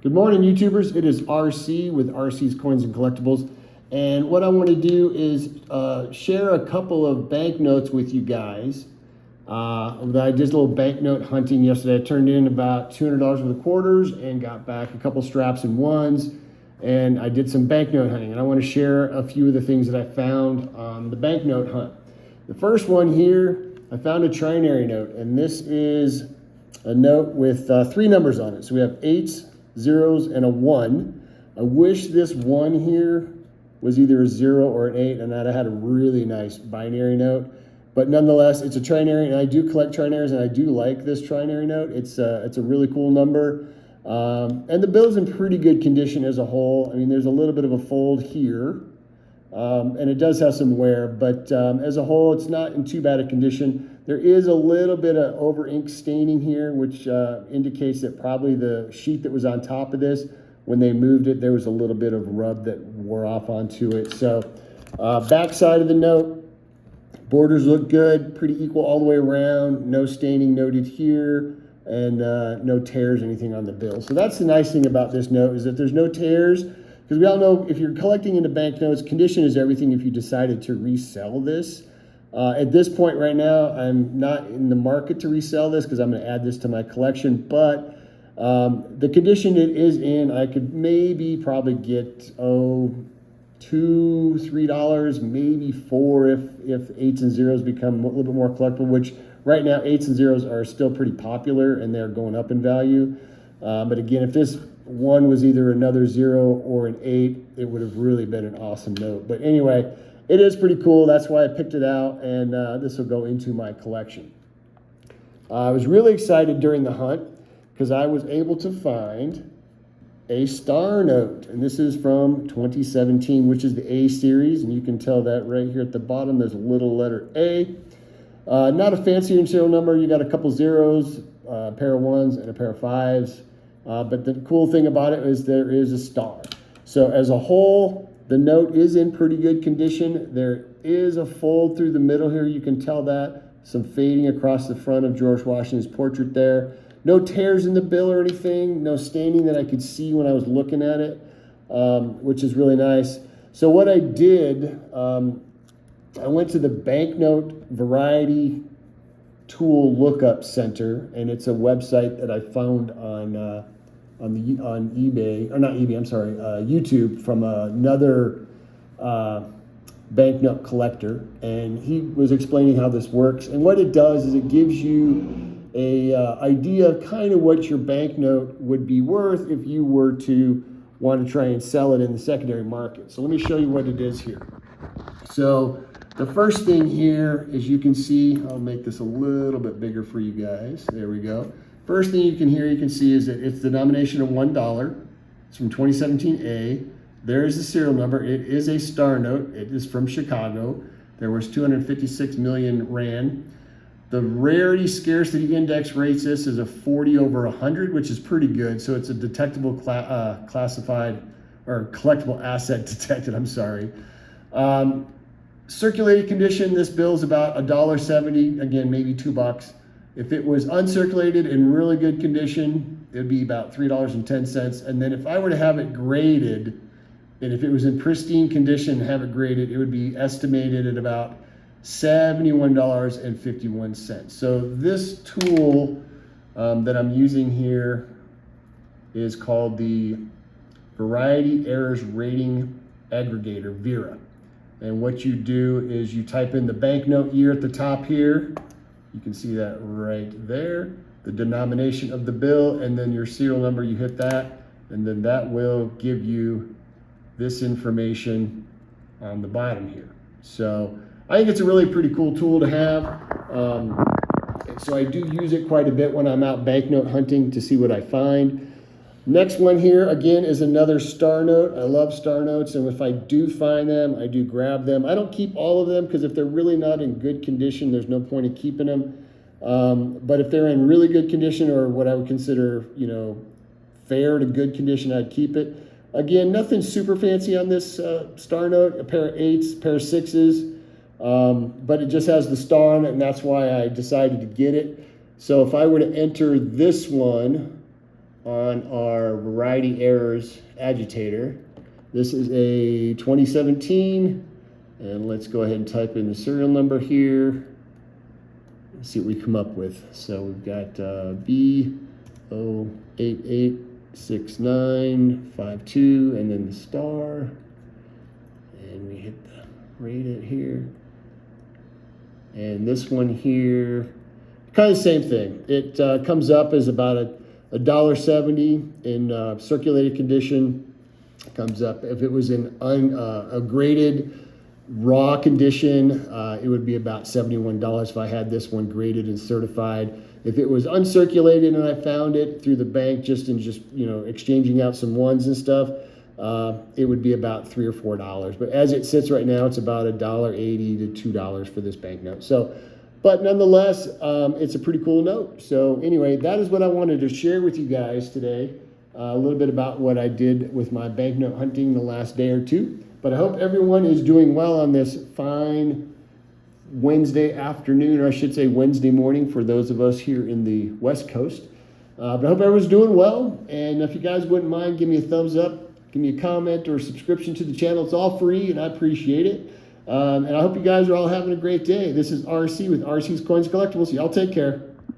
Good morning, YouTubers. It is RC with RC's Coins and Collectibles. And what I want to do is share a couple of banknotes with you guys. I did a little banknote hunting yesterday. I turned in about $200 worth of quarters and got back a couple straps and ones. And I did some banknote hunting. And I want to share a few of the things that I found on the banknote hunt. The first one here, I found a trinary note. And this is a note with 3 numbers on it. So we have 8s, 0s, and a 1. I wish this 1 here was either a 0 or an 8, and that I had a really nice binary note. But nonetheless, it's a trinary, and I do collect trinaries, and I do like this trinary note. It's a really cool number. And the bill's in pretty good condition as a whole. I mean, there's a little bit of a fold here, and it does have some wear, but as a whole, it's not in too bad a condition. There is a little bit of over ink staining here, which indicates that probably the sheet that was on top of this, when they moved it, there was a little bit of rub that wore off onto it. So back side of the note, borders look good, pretty equal all the way around, no staining noted here, and no tears or anything on the bill. So that's the nice thing about this note, is that there's no tears, because we all know if you're collecting into banknotes, condition is everything if you decided to resell this. At this point right now, I'm not in the market to resell this because I'm going to add this to my collection, but the condition it is in, I could probably get, $2, $3, maybe $4 if 8s and 0s become a little bit more collectible, which right now 8s and 0s are still pretty popular and they're going up in value. But again, if this one was either another 0 or an 8, it would have really been an awesome note. But anyway, it is pretty cool. That's why I picked it out, and this will go into my collection. I was really excited during the hunt because I was able to find a star note, and this is from 2017, which is the A series, and you can tell that right here at the bottom. There's a little letter A. Not a fancy serial number. You got a couple zeros, a pair of 1s, and a pair of 5s. But the cool thing about it is there is a star. So as a whole, the note is in pretty good condition. There is a fold through the middle here. You can tell that. Some fading across the front of George Washington's portrait there. No tears in the bill or anything. No staining that I could see when I was looking at it, which is really nice. So what I did, I went to the Banknote Variety Tool Lookup Center, and it's a website that I found on eBay, or not eBay, I'm sorry, YouTube, from another banknote collector, and he was explaining how this works. And what it does is it gives you a idea of kind of what your banknote would be worth if you were to want to try and sell it in the secondary market. So let me show you what it is here. So the first thing here, as you can see, I'll make this a little bit bigger for you guys. There we go. First thing you can see is that it's the denomination of $1. It's from 2017A. There is the serial number. It is a star note. It is from Chicago. There was 256 million Rand. The rarity scarcity index rates this as a 40 over 100, which is pretty good. So it's a detectable classified or collectible asset detected. I'm sorry. Circulated condition, this bill is about $1.70. Again, maybe $2. If it was uncirculated in really good condition, it'd be about $3.10. And then if I were to have it graded, and if it was in pristine condition, have it graded, it would be estimated at about $71.51. So this tool that I'm using here is called the Variety Errors Rating Aggregator, VERA. And what you do is you type in the banknote year at the top here. You can see that right there. The denomination of the bill, and then your serial number, you hit that, and then that will give you this information on the bottom here. So I think it's a really pretty cool tool to have. So I do use it quite a bit when I'm out banknote hunting to see what I find. Next one here, again, is another star note. I love star notes, and if I do find them, I do grab them. I don't keep all of them because if they're really not in good condition, there's no point in keeping them. But if they're in really good condition, or what I would consider, fair to good condition, I'd keep it. Again, nothing super fancy on this star note. A pair of 8s, a pair of 6s, but it just has the star on it, and that's why I decided to get it. So if I were to enter this one, on our variety errors agitator. This is a 2017, and let's go ahead and type in the serial number here. Let's see what we come up with. So we've got B0886952, and then the star, and we hit the rate it here. And this one here, kind of the same thing. It comes up as about $1.70 in circulated condition. Comes up if it was in a graded raw condition, it would be about $71 if I had this one graded and certified. If it was uncirculated and I found it through the bank just exchanging out some ones and stuff, it would be about $3 or $4. But as it sits right now, it's about $1.80 to $2 for this banknote. So, but nonetheless, it's a pretty cool note. So anyway, that is what I wanted to share with you guys today. A little bit about what I did with my banknote hunting the last day or two. But I hope everyone is doing well on this fine Wednesday afternoon, or I should say Wednesday morning for those of us here in the West Coast. But I hope everyone's doing well. And if you guys wouldn't mind, give me a thumbs up, give me a comment or a subscription to the channel. It's all free and I appreciate it. And I hope you guys are all having a great day. This is RC with RC's Coins and Collectibles. Y'all take care.